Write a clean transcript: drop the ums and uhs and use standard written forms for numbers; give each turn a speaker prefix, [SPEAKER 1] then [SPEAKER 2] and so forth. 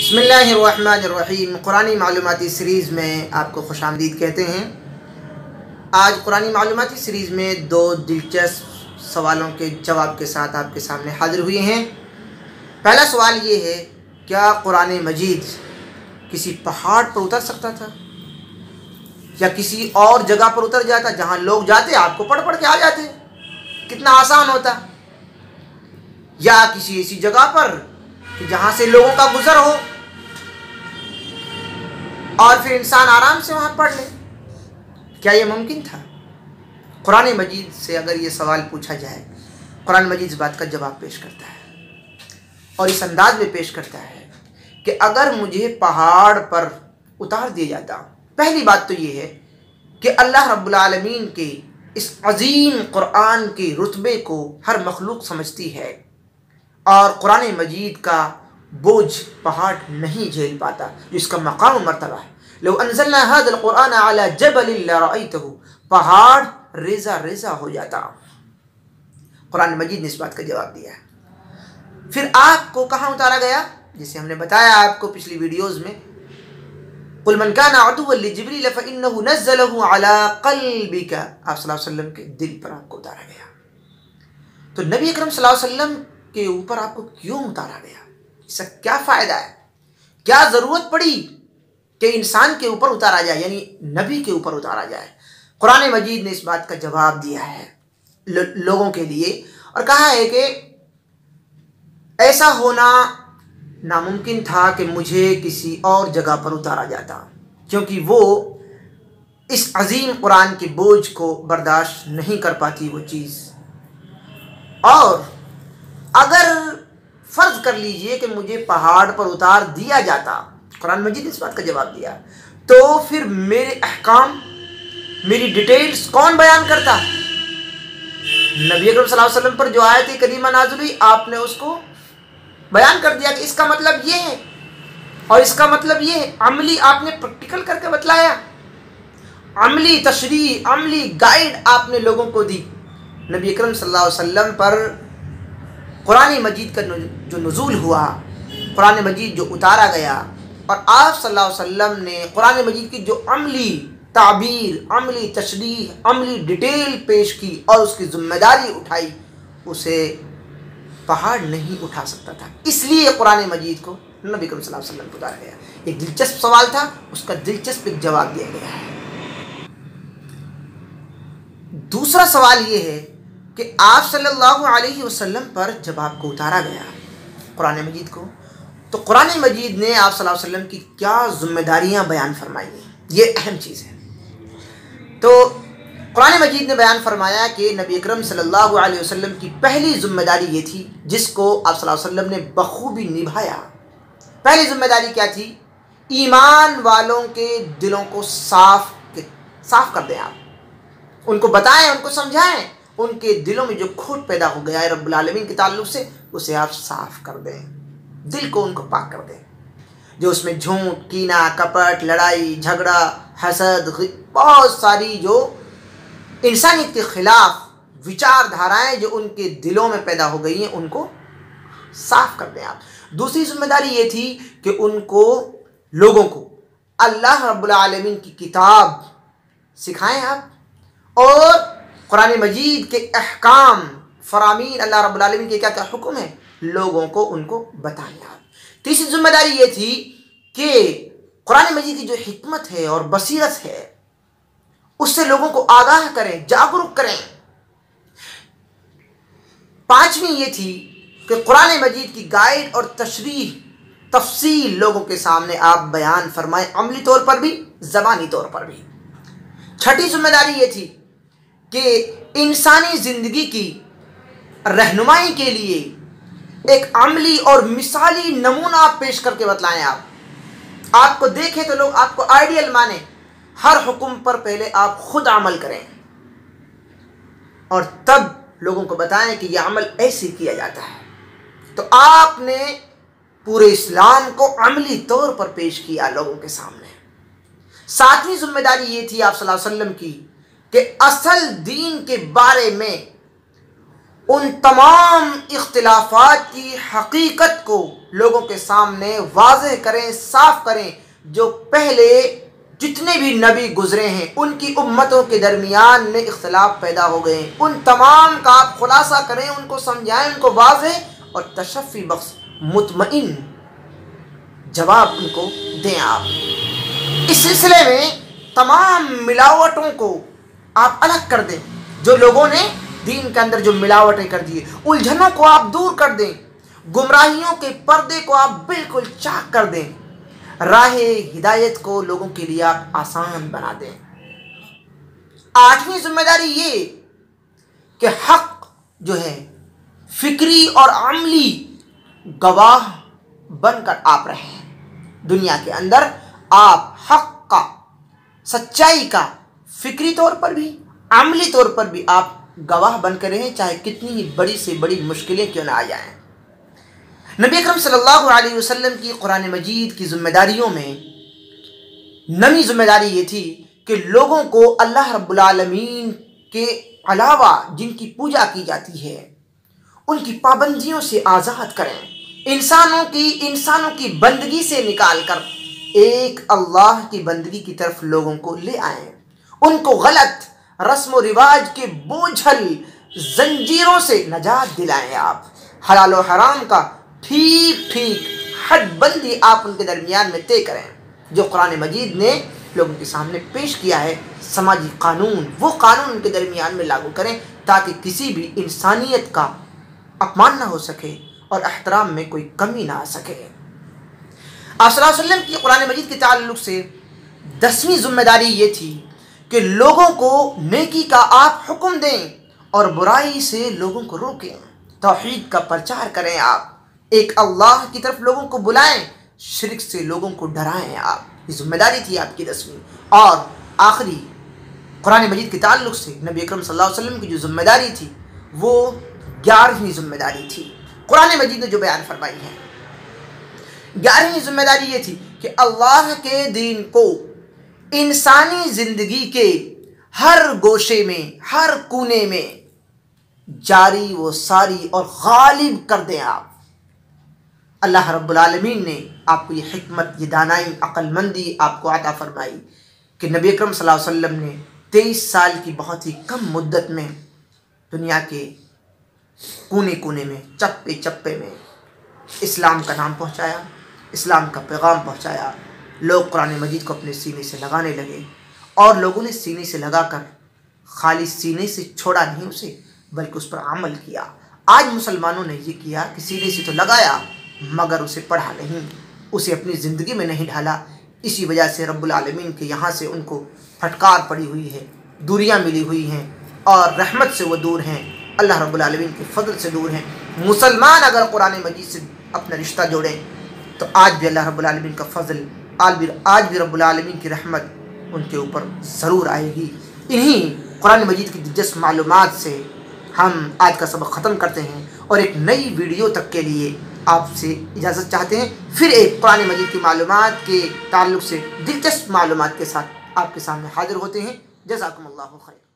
[SPEAKER 1] بسم اللہ الرحمن الرحیم۔ قرآنی معلوماتی سیریز میں آپ کو خوش آمدید کہتے ہیں۔ آج قرآنی معلوماتی سیریز میں دو دلچسپ سوالوں کے جواب کے ساتھ آپ کے سامنے حاضر ہوئے ہیں۔ پہلا سوال یہ ہے، کیا قرآن مجید کسی پہاڑ پر اتر سکتا تھا یا کسی اور جگہ پر اتر جاتا جہاں لوگ جاتے آپ کو پڑھ کے آ جاتے؟ کتنا آسان ہوتا۔ یا کسی ایسی جگہ پر کہ جہاں سے لوگوں کا گزر ہو اور پھر انسان آرام سے وہاں پڑھ لے، کیا یہ ممکن تھا؟ قرآن مجید سے اگر یہ سوال پوچھا جائے، قرآن مجید اس بات کا جواب پیش کرتا ہے اور اس انداز میں پیش کرتا ہے کہ اگر مجھے پہاڑ پر اتار دیا جاتا، پہلی بات تو یہ ہے کہ اللہ رب العالمین کے اس عظیم قرآن کے رتبے کو ہر مخلوق سمجھتی ہے اور قرآن مجید کا بوجھ پہاڑ نہیں جھیل پاتا، جو اس کا مقام و مرتبہ ہے۔ لو انزلنا هذا القرآن على جبل لرأيته، پہاڑ ریزہ ریزہ ہو جاتا۔ قرآن مجید نے اس بات کا جواب دیا ہے۔ پھر آپ کو کہاں اتارا گیا؟ جسے ہم نے بتایا آپ کو پچھلی ویڈیوز میں، قل من كان عدوا لجبريل فإنه نزله على قلبك، آپ صلی اللہ علیہ وسلم کے دل پر آپ کو اتارا گیا۔ تو نبی اکرم صلی اللہ علیہ وسلم کے اوپر آپ کو کیوں اتارا گیا؟ اس سے کیا فائدہ ہے؟ کیا ضرورت پڑی کہ انسان کے اوپر اتارا جائے، یعنی نبی کے اوپر اتارا جائے؟ قرآن مجید نے اس بات کا جواب دیا ہے لوگوں کے لیے اور کہا ہے کہ ایسا ہونا ناممکن تھا کہ مجھے کسی اور جگہ پر اتارا جاتا، کیونکہ وہ اس عظیم قرآن کے بوجھ کو برداشت نہیں کر پاتی وہ چیز۔ اور اگر فرض کر لیجئے کہ مجھے پہاڑ پر اتار دیا جاتا، قرآن مجید نے اس بات کا جواب دیا، تو پھر میرے احکام، میری ڈیٹیلز کون بیان کرتا؟ نبی اکرم صلی اللہ علیہ وسلم پر جو آیت کریمہ نازل ہوئی، آپ نے اس کو بیان کر دیا کہ اس کا مطلب یہ ہے اور اس کا مطلب یہ ہے۔ عملی آپ نے پریکٹیکل کر کے بتلایا، عملی تشریح، عملی گائیڈ آپ نے لوگوں کو دی۔ نبی اکرم صلی اللہ علیہ وسلم پر قرآن مجید کا جو نزول ہوا، قرآن مجید جو اتارا گیا، اور آپ صلی اللہ علیہ وسلم نے قرآن مجید کی جو عملی تعبیر، عملی تشریح، عملی ڈیٹیل پیش کی اور اس کی ذمہ داری اٹھائی، اسے پہاڑ نہیں اٹھا سکتا تھا۔ اس لیے قرآن مجید کو نبی کریم صلی اللہ علیہ وسلم کو اتارا گیا۔ ایک دلچسپ سوال تھا، اس کا دلچسپ ایک جواب دیا گیا ہے۔ دوسرا سوال یہ ہے کہ آپ صلی اللہ علیہ وسلم پر جب آپ کو اتارا گیا قرآن مجید کو، تو قرآن مجید نے آپ صلی اللہ علیہ وسلم کی کیا ذمہ داریاں بیان فرمائی ہیں؟ یہ اہم چیز ہے۔ تو قرآن مجید نے بیان فرمایا کہ نبی اکرم صلی اللہ علیہ وسلم کی پہلی ذمہ داری یہ تھی، جس کو آپ صلی اللہ علیہ وسلم نے بخوبی نبھایا۔ پہلی ذمہ داری کیا تھی؟ ایمان والوں کے دلوں کو صاف کر دیں، آپ ان کو بتائیں، ان کو سمجھائیں، ان کے دلوں میں جو کھوٹ پیدا ہو گیا ہے رب العالمین کے تعلق سے، اسے آپ صاف کر دیں، دل کو ان کو پاک کر دیں۔ جو اس میں جھوٹ، کینہ، کپٹ، لڑائی، جھگڑا، حسد، بہت ساری جو انسانیت کے خلاف وچار دھارائیں جو ان کے دلوں میں پیدا ہو گئی ہیں، ان کو صاف کر دیں آپ۔ دوسری ذمہ داری یہ تھی کہ ان کو، لوگوں کو اللہ رب العالمین کی کتاب سکھائیں آپ، اور قرآن مجید کے احکام، فرامین، اللہ رب العالمین کے کیا کیا حکم ہیں، لوگوں کو ان کو بتائیں آپ۔ تیسری ذمہ داری یہ تھی کہ قرآن مجید کی جو حکمت ہے اور بصیرت ہے، اس سے لوگوں کو آگاہ کریں، جاگرک کریں۔ پانچویں یہ تھی کہ قرآن مجید کی گائیڈ اور تشریح، تفصیل لوگوں کے سامنے آپ بیان فرمائیں، عملی طور پر بھی، زبانی طور پر بھی۔ چھٹی ذمہ داری یہ تھی کہ انسانی زندگی کی رہنمائی کے لیے ایک عملی اور مثالی نمونہ آپ پیش کر کے بتلائیں۔ آپ کو دیکھیں تو لوگ آپ کو آئیڈیل مانیں۔ ہر حکم پر پہلے آپ خود عمل کریں اور تب لوگوں کو بتائیں کہ یہ عمل ایسے کیا جاتا ہے۔ تو آپ نے پورے اسلام کو عملی طور پر پیش کیا لوگوں کے سامنے۔ ساتویں ذمہ داری یہ تھی آپ صلی اللہ علیہ وسلم کی کہ اصل دین کے بارے میں ان تمام اختلافات کی حقیقت کو لوگوں کے سامنے واضح کریں، صاف کریں، جو پہلے جتنے بھی نبی گزرے ہیں ان کی امتوں کے درمیان میں اختلاف پیدا ہو گئے ہیں، ان تمام کا آپ خلاصہ کریں، ان کو سمجھائیں، ان کو واضح اور تشفی بخش مطمئن جواب ان کو دیں آپ۔ اس سلسلے میں تمام ملاوٹوں کو آپ الگ کر دیں، جو لوگوں نے دین کے اندر جو ملاوٹیں کر دی، الجھنوں کو آپ دور کر دیں، گمراہیوں کے پردے کو آپ بالکل چاک کر دیں، راہ ہدایت کو لوگوں کے لیے آپ آسان بنا دیں۔ 8ویں ذمہ داری یہ کہ حق جو ہے فکری اور عملی گواہ بن کر آپ رہیں دنیا کے اندر، آپ حق کا، سچائی کا فکری طور پر بھی عملی طور پر بھی آپ گواہ بن کر رہیں، چاہے کتنی ہی بڑی سے بڑی مشکلیں کیوں نہ آ جائیں۔ نبی اکرم صلی اللہ علیہ وسلم کی قرآن مجید کی ذمہ داریوں میں نویں ذمہ داری یہ تھی کہ لوگوں کو اللہ رب العالمین کے علاوہ جن کی پوجا کی جاتی ہے ان کی پابندیوں سے آزاد کریں، انسانوں کی بندگی سے نکال کر ایک اللہ کی بندگی کی طرف لوگوں کو لے آئیں، ان کو غلط رسم و رواج کے بوجھل زنجیروں سے نجات دلائیں، آپ حلال و حرام کا ٹھیک حد بندی آپ ان کے درمیان میں طے کریں، جو قرآن مجید نے لوگوں کے سامنے پیش کیا ہے، سماجی قانون، وہ قانون ان کے درمیان میں لاگو کریں تاکہ کسی بھی انسانیت کا اپمان نہ ہو سکے اور احترام میں کوئی کمی نہ آ سکے۔ آپ صلی اللہ علیہ وسلم کی قرآن مجید کے تعلق سے 10ویں ذمہ داری یہ تھی کہ لوگوں کو نیکی کا آپ حکم دیں اور برائی سے لوگوں کو روکیں، توحید کا پرچار کریں، آپ ایک اللہ کی طرف لوگوں کو بلائیں، شرک سے لوگوں کو ڈرائیں، آپ یہ ذمہ داری تھی آپ کی 10ویں۔ اور آخری قرآن مجید کے تعلق سے نبی اکرم صلی اللہ علیہ وسلم کی جو ذمہ داری تھی وہ 11ویں ذمہ داری تھی، قرآن مجید نے جو بیان فرمائی ہے۔ 11ویں ذمہ داری یہ تھی کہ اللہ کے دین کو انسانی زندگی کے ہر گوشے میں، ہر کونے میں جاری و ساری اور غالب کر دیں آپ۔ اللہ رب العالمین نے آپ کو یہ حکمت، یہ دانائی، عقل مندی آپ کو عطا فرمائی کہ نبی اکرم صلی اللہ علیہ وسلم نے 23 سال کی بہت ہی کم مدت میں دنیا کے کونے کونے میں، چپے چپے میں اسلام کا نام پہنچایا، اسلام کا پیغام پہنچایا، لوگ قرآن مجید کو اپنے سینے سے لگانے لگے، اور لوگوں نے سینے سے لگا کر خالی سینے سے چھوڑا نہیں اسے بلکہ اس پر عمل کیا۔ آج مسلمانوں نے یہ کیا کہ سینے سے تو لگایا مگر اسے پڑھا نہیں، اسے اپنی زندگی میں نہیں ڈھالا۔ اسی وجہ سے رب العالمین کے یہاں سے ان کو پھٹکار پڑی ہوئی ہے، دوریاں ملی ہوئی ہیں، اور رحمت سے وہ دور ہیں، اللہ رب العالمین کے فضل سے دور ہیں۔ مسلمان اگر قرآن مجید سے اپنا رشتہ جوڑیں تو آج بھی اللہ رب العالمین کا فضل، آج بھی رب العالمین کی رحمت ان کے اوپر ضرور آئے گی۔ انہی قرآن مجید کی دلچسپ معلومات سے ہم آج کا سبق ختم کرتے ہیں اور ایک نئی ویڈیو تک کے لیے آپ سے اجازت چاہتے ہیں، پھر ایک قرآن مجید کی معلومات کے تعلق سے دلچسپ معلومات کے ساتھ آپ کے سامنے حاضر ہوتے ہیں۔ جزاکم اللہ خیر۔